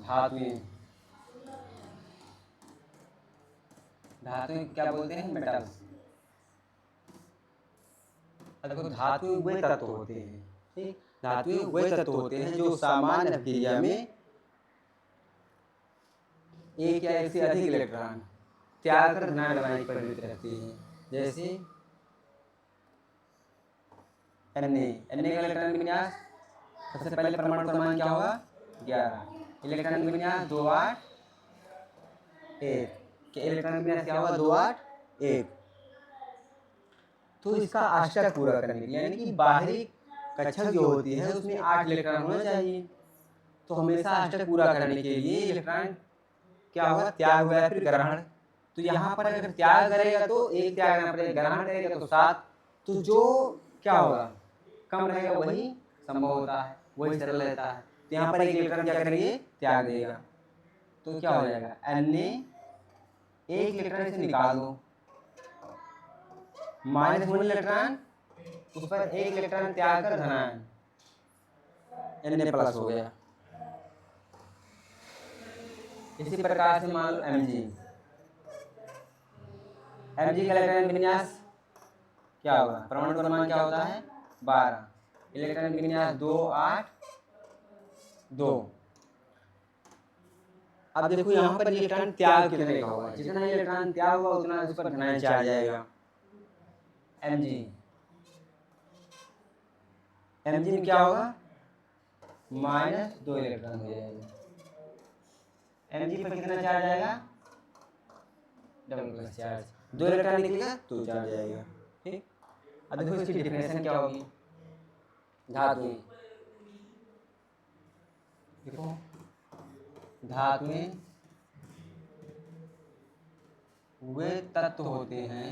धातुएं, धातुएं क्या बोलते हैं? मेटल्स। देखो धातु वे तत्व होते हैं, ठीक, धातुएं वे तत्व होते हैं जो सामान्य अभिक्रिया में एक या एक से अधिक इलेक्ट्रॉन त्याग कर धनायन बनाने की प्रवृत्ति रखती है। जैसे Na का इलेक्ट्रॉन विन्यास सबसे पहले परमाणु क्रमांक क्या होगा? 11। इलेक्ट्रॉन विन्यास 2 8 1। इलेक्ट्रॉन विन्यास क्या होगा? 2 8 1। तो इसका अष्टक पूरा करने के लिए, यानी कि बाहरी कक्षक जो होती है उसमें 8 इलेक्ट्रॉन होना चाहिए। तो हमेशा अष्टक पूरा करने के लिए इलेक्ट्रॉन क्या होगा? त्याग होगा या फिर ग्रहण। तो यहाँ पर अगर त्याग करेगा तो एक त्याग करना पड़ेगा, ग्रहण करेगा तो 7। तो जो क्या होगा? कम रहेगा वही संभव होता है, वही सरल रहता है। तो यहाँ पर एक इलेक्ट्रॉन क्या करेंगे? त्याग देगा। तो क्या हो जाएगा? Na एक इलेक्ट्रॉन से निकाल दो, -1 इलेक्ट्रॉन, उस पर एक इलेक्ट्रॉन त्याग कर धनायन Na+ हो गया। इसी प्रकार से मान लो Mg का इलेक्ट्रॉन विन्यास क्या होगा? परमाणु क्रमांक क्या होता है? 12। इलेक्ट्रॉन विन्यास 2 8 2। अब देखो यहाँ पर इलेक्ट्रॉन त्याग कितने का होगा? जितना इलेक्ट्रॉन त्याग होगा उतना उस पर धनायन चार्ज आएगा। Mg में क्या होगा? -2 इलेक्ट्रॉन हो जाएगा। Mg पर कितना चार्ज आएगा? Double charge. 2 इलेक्ट्रॉन निकलेगा तो चार्ज आएगा, ठीक। अब देखो इसकी डिफिनेशन क्या होगी? धातुएं, देखो धातुएं वे तत्व होते हैं,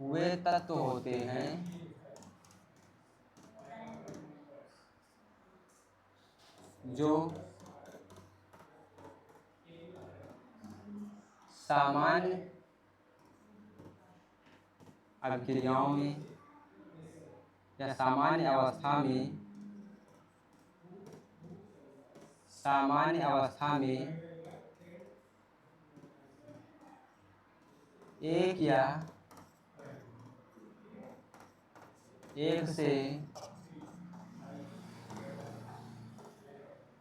वे तत्व होते हैं जो सामान्य अभिक्रियाओं में या सामान्य अवस्था में एक या एक से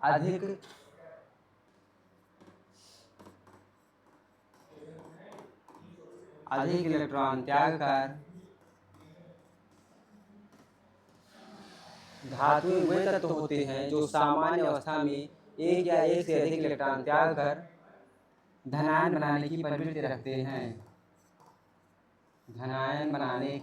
अधिक इलेक्ट्रॉन त्याग कर धातुएं वे तत्व होते हैं जो सामान्य अवस्था में एक या एक से अधिक इलेक्ट्रॉन त्याग कर धनायन बनाने की प्रवृत्ति रखते हैं। धनायन बनाने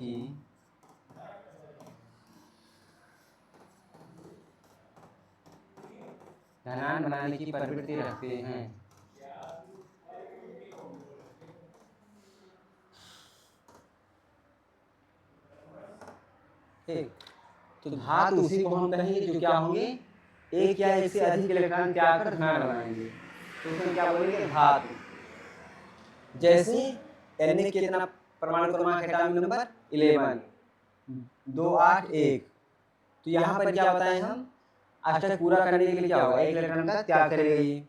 की प्रवृत्ति रखते हैं। ठीक, तो धातु उसी को हम कहेंगे जो क्या होंगे? एक या एक से अधिक इलेक्ट्रॉन त्याग कर धनायन बनाएंगे, तो उसमें क्या बोलेंगे? धातु। जैसे Na कितना परमाणु क्रमांक है? Atomic number 11, 2 8 1। तो यहाँ पर क्या बताएं हम? अष्टक पूरा करने के लिए क्या होगा? एक इलेक्ट्रॉन का त्याग करेगा ये,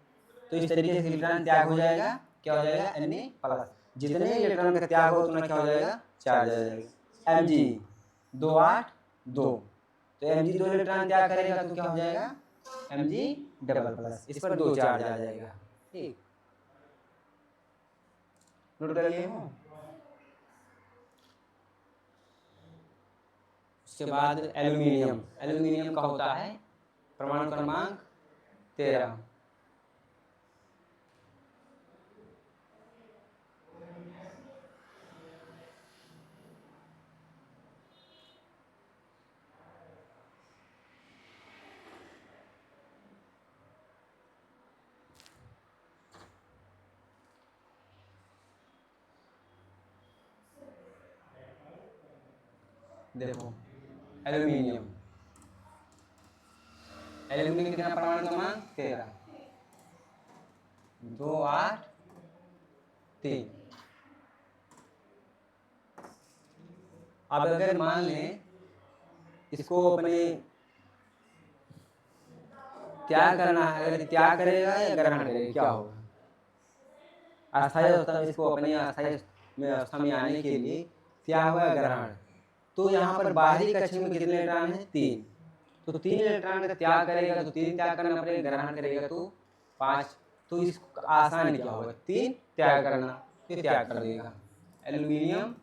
तो इस तरीके से इलेक्ट्रॉन त्याग हो जाएगा। क्या हो जाएगा? Na+। जितने इलेक्ट्रॉन का त्याग हो उतना क्या हो जाएगा? चार्ज आ जाएगा। Mg 2 8 2। तो Mg 2 इलेक्ट्रॉन त्याग करेगा तो क्या हो जाएगा? Mg++। इस पर 2 चार्ज आ जाएगा, ठीक। नोट कर लिए हो? उसके बाद एल्यूमिनियम का होता है परमाणु क्रमांक 13। देखो एल्यूमिनियम कितना परमाणु क्रमांक? 13, 2 8 3। अब अगर मान लें इसको अपने त्याग करना है, अगर त्याग करेगा या ग्रहण करेगा क्या होगा? अस्थायी अवस्था में इसको अपने अस्थायी में अवस्था में आने के लिए त्याग हुआ ग्रहण। तो यहाँ पर बाहरी कक्षक में कितने इलेक्ट्रॉन हैं? 3। तो 3 इलेक्ट्रॉन का त्याग करेगा तो 3 त्याग करना पड़ेगा, ग्रहण करेगा तो 5। तो इस आसान क्या होगा? 3 त्याग करना, तो त्याग कर देगा। एल्यूमिनियम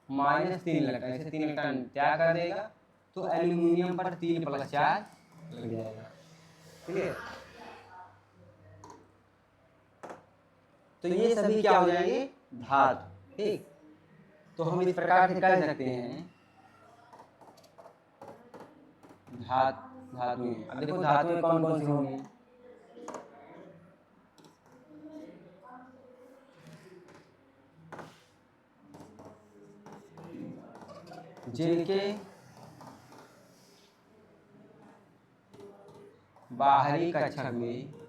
-3 इलेक्ट्रॉन, ऐसे 3 इलेक्ट्रॉन त्याग कर देगा तो एल्यूमिनियम पर 3 + 4 लग जाएगा। ठीक है, तो ये सभी क्या हो जाएंगे? धातु। ठीक, तो हम इस प्रकार से कह सकते हैं धातुएं। अब देखो धातुएं कौन कौन सी होंगी? जिनके बाहरी कक्षक में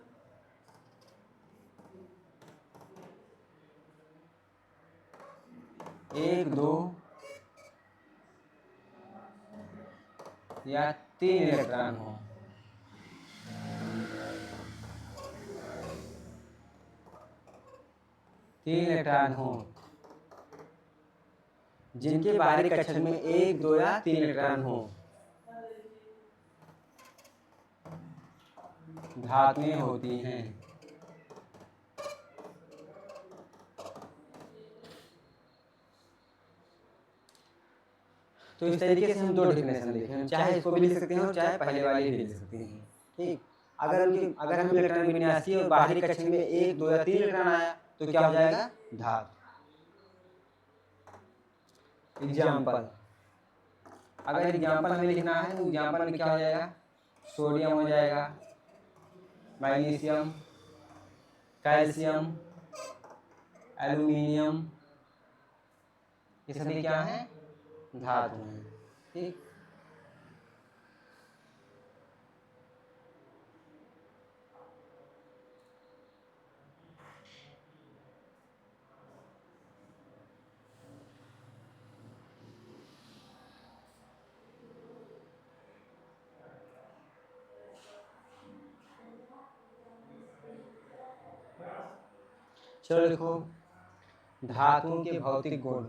एक, दो या 3 इलेक्ट्रॉन हो। जिनके बाहरी कक्षक में 1, 2 या 3 इलेक्ट्रॉन हो, धातुएं होती हैं। तो इस तरीके से हम 2 डेफिनेशन देखें, हम चाहे इसको भी लिख सकते हैं और चाहे पहले वाले भी लिख सकते हैं। ठीक, अगर हम इलेक्ट्रॉन विन्यासी और बाहरी कक्षक में 1, 2 या 3 इलेक्ट्रॉन आया तो क्या हो जाएगा? धातु। एग्जाम्पल, अगर एग्जाम्पल हमें लिखना है तो एग्जाम्पल में क्या हो जाएगा? सोडियम हो जाएगा, मैग्नीशियम, कैल्शियम, एल्यूमिनियम, ये सभी क्या हैं? धातु हैं। ठीक, चलो देखो धातुओं के भौतिक गुण।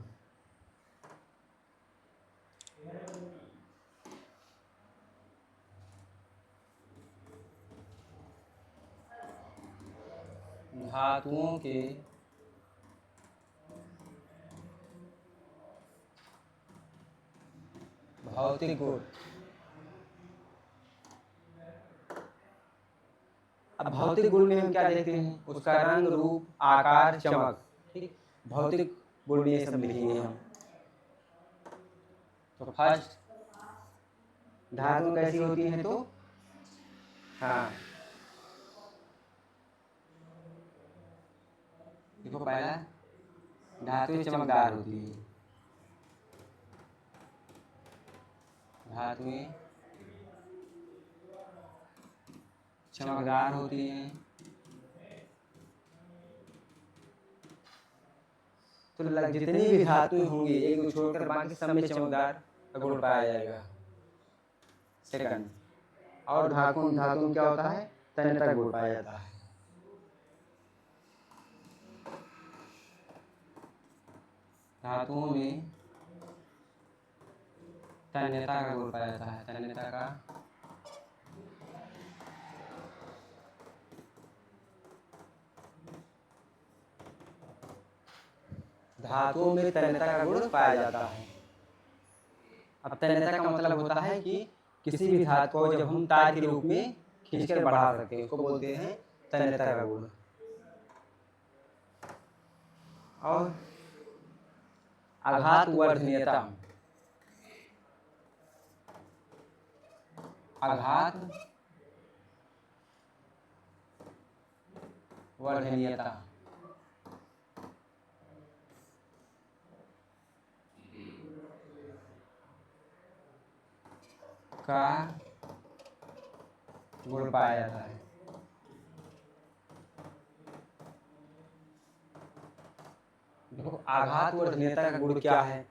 धातुओं के भौतिक गुण। अब भौतिक गुण में हम क्या देखते हैं? उसका रंग, रूप, आकार, चमक। ठीक, भौतिक गुण में ये सब लिखेंगे हम। तो फर्स्ट, धातु कैसी होती है? तो हाँ, देखो पहला, धातुएं चमकदार होती है। धातुएं चमकदार होती हैं। तो जितनी भी धातुएं होंगी एक दो छोड़कर बाकी सब में चमकदार गुण पाया जाएगा। सेकंड, और धातु में क्या होता है? तन्यता गुण पाया जाता है। धातुओं में तन्यता का गुण पाया जाता है। तन्यता का धातुओं में तन्यता का गुण पाया जाता है। अब तन्यता का मतलब होता है कि किसी भी धातु को जब हम तार के रूप में खींचकर बढ़ा सकते हैं उसको बोलते हैं तन्यता का गुण। और आघात वर्धनीयता। आघात वर्धनीयता का गुण पाया जाता है। देखो आघात वर्धनीयता का गुण क्या है?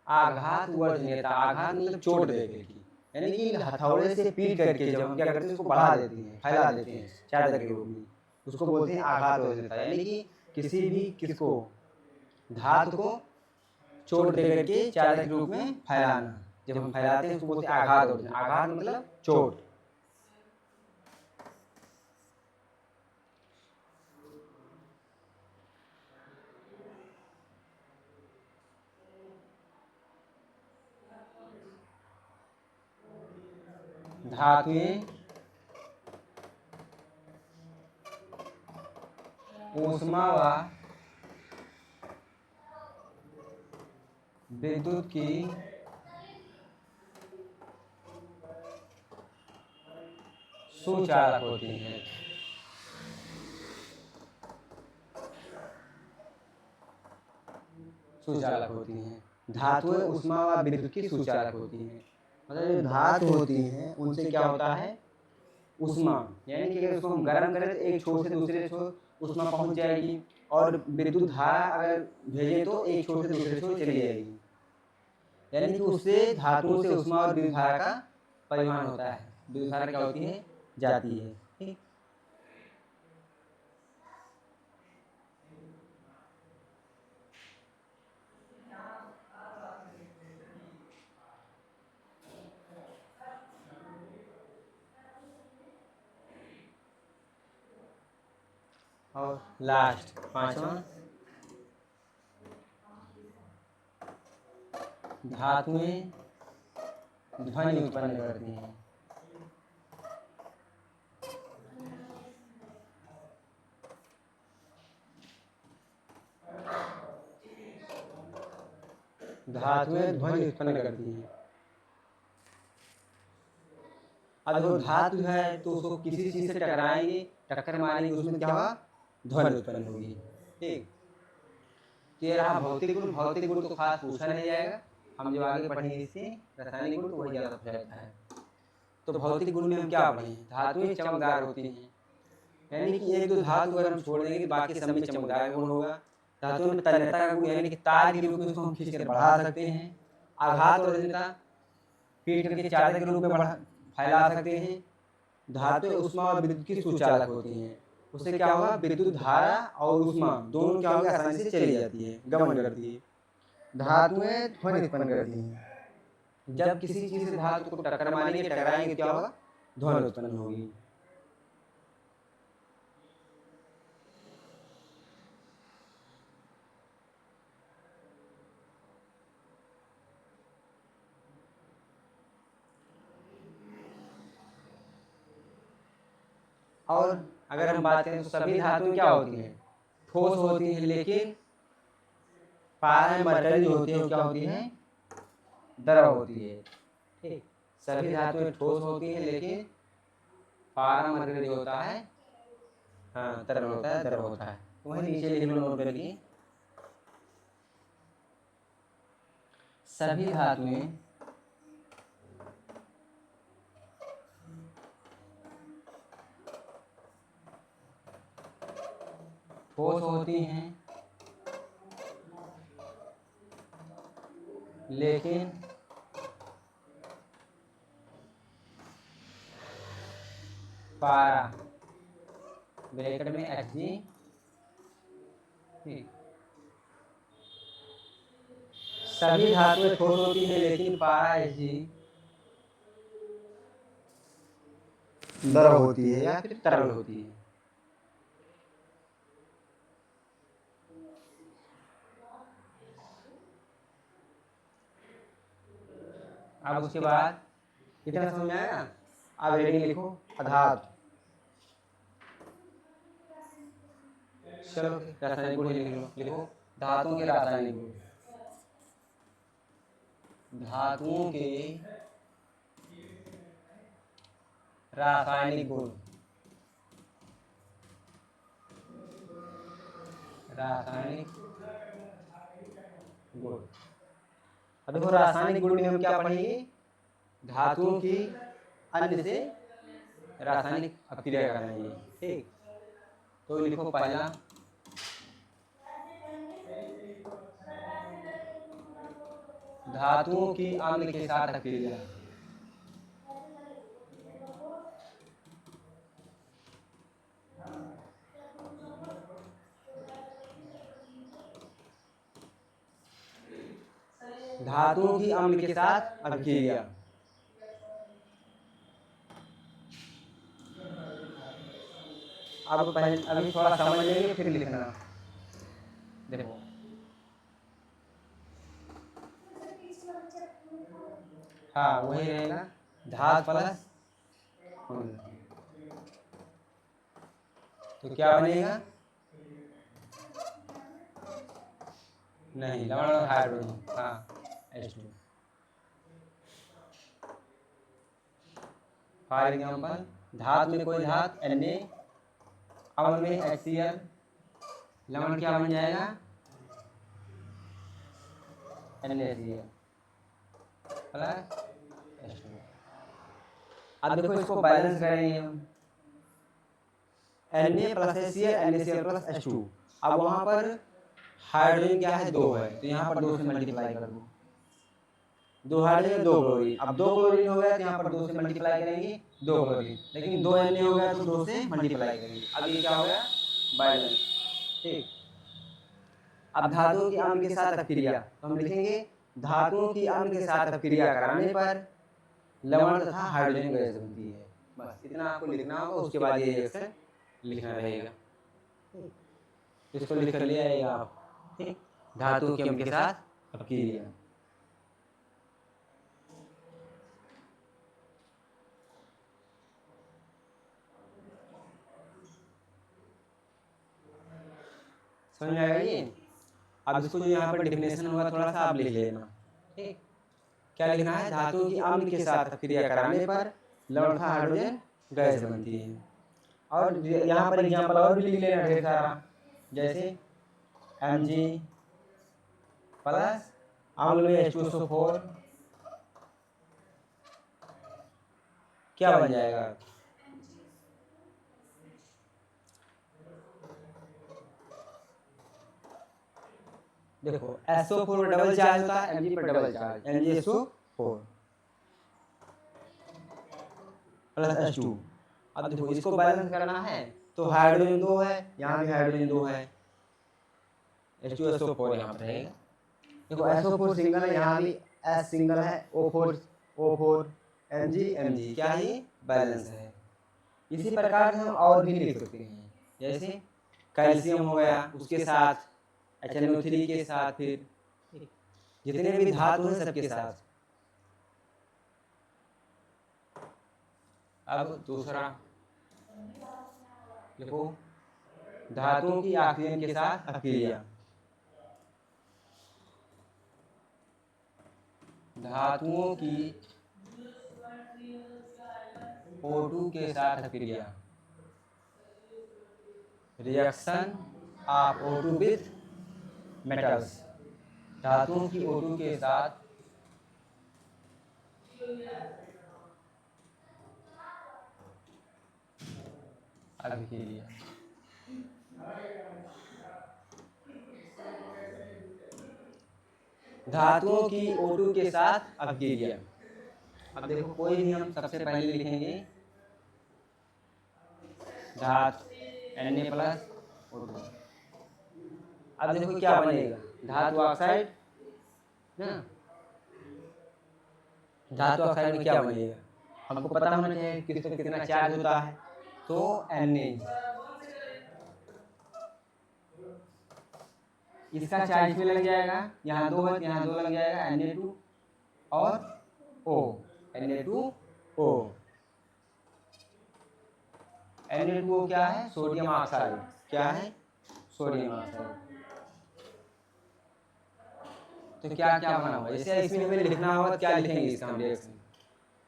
आघात वर्धनीयता, आघात मतलब चोट देने की, यानी कि हथौड़े से पीट करके जब हम क्या करते हैं उसको बढ़ा देते हैं, फैला देते हैं चादर के रूप में, उसको बोलते हैं आघात हो जाता है। यानी कि किसी भी किसको धातु को चोट दे करके चादर के रूप में फैलाना, जब हम फैलाते हैं उसको बोलते हैं आघात हो जाना। आघात मतलब चोट। धातुएं ऊष्मा व विद्युत की सुचालक होती हैं। सुचालक होती हैं। धातुएं ऊष्मा व विद्युत की सुचालक होती हैं। मतलब जो धातु होती हैं उनसे क्या होता है ऊष्मा, यानी कि अगर उसको हम गर्म करें तो एक छोर से दूसरे छोर ऊष्मा पहुंच जाएगी, और विद्युत धारा अगर भेजें तो एक छोर से दूसरे छोर चली जाएगी। यानी कि उससे धातुओं से ऊष्मा और विद्युत धारा का परिवहन होता है। विद्युत धारा क्या होती है जाती है। ठीक। और लास्ट पांचवा, धातुएं ध्वनि उत्पन्न करती हैं। धातुएं ध्वनि उत्पन्न करती हैं। अब देखो धातु है तो उसको किसी चीज से टकराएंगे, टक्कर मारेंगे, उसमें क्या होगा ध्वनि उत्पन्न होगी। ठीक। तो ये रहा भौतिक गुण। भौतिक गुण तो खास पूछा नहीं जाएगा, हम जो आगे पढ़ेंगे इससे रासायनिक गुण तो वही ज़्यादा पूछा जाता है। तो भौतिक गुण में हम क्या पढ़ें, धातुएं चमकदार होती हैं। यानी कि एक दो धातु अगर हम छोड़ देंगे तो बाकी सब में चमकदार गुण होगा। धातुओं में तन्यता का गुण, यानी कि तार के रूप में उसको हम खींच कर बढ़ा सकते हैं। आघात और जनिता, पीट करके चादर के रूप में बढ़ा फैला सकते हैं। धातुएं ऊष्मा और विद्युत की सुचालक होती हैं। उससे क्या होगा विद्युत धारा और ऊष्मा दोनों क्या होगा आसानी से चली जाती है, गमन करती है। धातुएं ध्वनि उत्पन्न करती हैं। जब किसी चीज से धातु को टक्कर मारेंगे टकराएंगे क्या होगा ध्वनि उत्पन्न होगी। और अगर हम बात करें तो सभी धातुएं क्या होती हैं ठोस होती हैं, लेकिन पारा में मरकरी जो होती है वो क्या होती है द्रव होती है। ठीक। सभी धातुएं ठोस होती हैं लेकिन पारा मरकरी जो होता है हाँ तरल होता है, द्रव होता है। वहीं नीचे लिख लो नोट करके, सभी धातुएं ठोस होती हैं लेकिन पारा ब्रैकेट में Hg सभी धातुएं ठोस होती हैं लेकिन पारा Hg द्रव होती है या फिर तरल होती है। अब उसके बाद इतना समझ में आया। अब हेडिंग लिखो अधातु। चलो रासायनिक गुण लिख लो, लिखो धातुओं के रासायनिक गुण। धातुओं के रासायनिक गुण। रासायनिक गुण। अब देखो रासायनिक गुण में हम क्या पढ़ेंगे धातुओं की अन्य से रासायनिक अभिक्रिया कराएंगे। ठीक। तो लिखो पहला धातुओं की अम्ल के साथ अभिक्रिया। धातुओं की अम्ल के साथ अभिक्रिया। अब पहले अभी थोड़ा समझ लेंगे फिर लिखना। देखो हाँ वही रहेगा, धात प्लस अम्ल, तो क्या बनेगा? नहीं, लवण और हाइड्रोजन, हाँ H2। फॉर एग्जाम्पल, धात में कोई धात Na, अम्ल में HCl, लवण क्या बन जाएगा? NaCl plus H2। अब देखो इसको बैलेंस करेंगे हम, Na plus HCl, NaCl plus H2। अब वहाँ पर हाइड्रोजन क्या है? 2 है, तो यहाँ पर 2 से मल्टीप्लाई कर दो। 2 हाइड्रोजन 2 क्लोरीन, अब 2 क्लोरीन हो गया तो यहाँ पर 2 से मल्टीप्लाई करेंगे 2 क्लोरीन, लेकिन 2 Na हो गया तो 2 से मल्टीप्लाई करेंगे। अब ये क्या हो गया? बैलेंस। ठीक, अब धातुओं की अम्ल के साथ अभिक्रिया, तो हम लिखेंगे धातुओं की अम्ल के साथ अभिक्रिया कराने पर लवण तथा हाइड्रोजन गैस बनती है। बस इतना आपको लिखना होगा, उसके बाद ये रिएक्शन लिखना रहेगा। इसको लिख कर ले आएगा आप। ठीक, धातुओं के अम्ल के साथ अभिक्रिया। समझ में आएगा ये? अब इसको जो यहाँ पर डिफिनेशन हुआ थोड़ा सा आप लिख लेना। ठीक, क्या लिखना है? धातु की अम्ल के साथ अभिक्रिया कराने पर लवण तथा हाइड्रोजन गैस बनती है। और यहाँ पर एग्जाम्पल और भी लिख लेना ढेर सारा, जैसे Mg प्लस अम्ल में H2SO4 क्या बन जाएगा? देखो SO4 डबल चार्ज होता है, Mg पर double charge, MgSO4 plus H2। अब देखो इसको बैलेंस करना है तो हाइड्रोजन 2 है, यहाँ भी हाइड्रोजन 2 है, H2SO4 यहाँ पर रहेगा। देखो SO4 सिंगल है, यहाँ भी S सिंगल है, O4 Mg क्या है? ये बैलेंस है। इसी प्रकार से हम और भी लिख सकते हैं, जैसे कैल्शियम हो गया, उसके साथ HNO3 के साथ, फिर जितने भी धातु हैं सबके साथ। अब दूसरा देखो, धातुओं की ऑक्सीजन के साथ अभिक्रिया। धातुओं की O2 के साथ अभिक्रिया, reaction of O2 with metals. धातुओं की O2 के साथ अभिक्रिया। धातुओं की O2 के साथ अभिक्रिया। अब देखो कोई भी हम सबसे पहले लिखेंगे धातु Na प्लस O2। अब देखो क्या बनेगा? धातु ऑक्साइड ना, धातु ऑक्साइड में क्या बनेगा? हमको पता होना चाहिए किस पर कितना चार्ज होता है, तो Na, इसका चार्ज पे लग जाएगा, यहाँ 2 है यहाँ 2 लग जाएगा, Na2 और O, Na2O। Na2O क्या है? Sodium oxide. क्या है? Sodium oxide. तो क्या क्या बना हुआ? जैसे इसमें हमें लिखना होगा, क्या लिखेंगे इसका हम रिएक्शन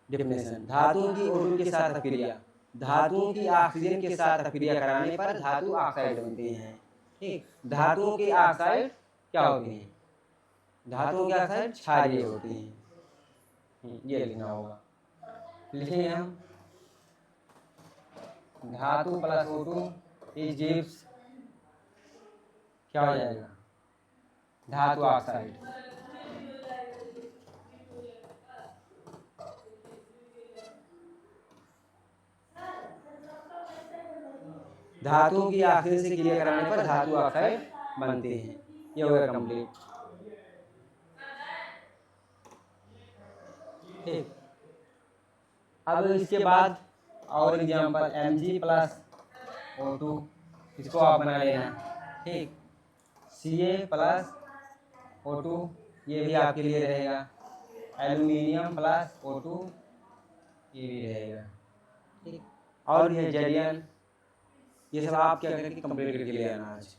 डिफिनेशन? धातुओं की O2 के साथ अभिक्रिया, धातुओं की ऑक्सीजन के साथ अभिक्रिया कराने पर धातु ऑक्साइड बनते हैं। ठीक, धातुओं के ऑक्साइड क्या होते हैं? धातुओं के ऑक्साइड क्षारीय होते हैं। ये लिखना होगा। लिखेंगे हम धातु प्लस O2 इज गिव्स, क्या हो जाएगा? धातु ऑक्साइड। धातुओं की ऑक्सीजन से क्रिया कराने पर धातु ऑक्साइड बनते हैं। ये हो गया कंप्लीट। ठीक। अब इसके बाद और एग्जाम्पल Mg प्लस O2, इसको आप बना लेना। ठीक, Ca प्लस O2 ये भी आपके लिए रहेगा। एल्यूमिनियम प्लस O2 ये भी रहेगा। ठीक, और भी है Zn, ये सब आप क्या करके कंप्लीट करके ले आना आज।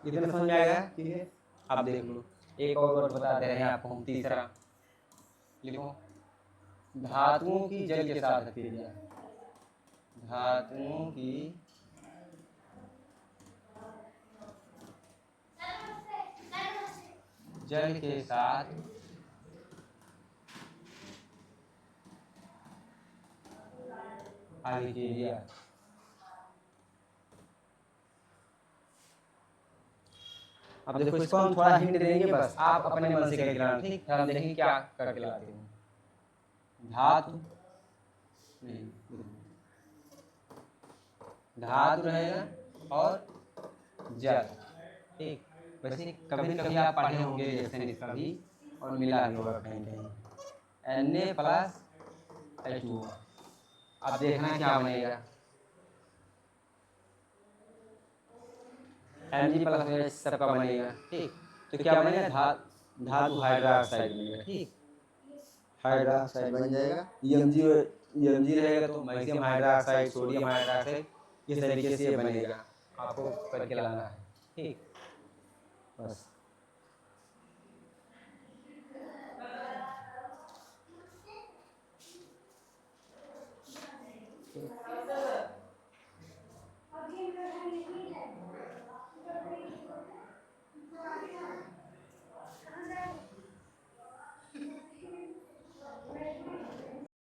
इतना समझ में आएगा? ठीक है, आप देख लो। एक और वर्ड बता दे रहे हैं आपको हम, तीसरा लिखो, धातुओं की जल के साथ क्रिया। धातुओं की जल के साथ अभिक्रिया। अब देखो, इसको हम थोड़ा हिंट देंगे, बस आप अपने मन से करके लाना। ठीक, हम देखेंगे क्या करके लाते हैं। धातु नहीं, धातु रहेगा और जल। ठीक, वैसे कभी न कभी आप पढ़े होंगे रिएक्शन इसका भी, और मिला भी होगा कहीं कहीं। Na प्लस H2O, अब देखना क्या बनेगा। Mg प्लस H सबका बनेगा। ठीक, तो क्या बनेगा, धातु हाइड्रोक्साइड बनेगा। ठीक, हाइड्रोक्साइड बन जाएगा। Mg रहेगा तो मैग्नीशियम हाइड्रोक्साइड, सोडियम हाइड्रोक्साइड, इस तरीके से ये बनेगा। आपको करके लाना है। ठीक, बस।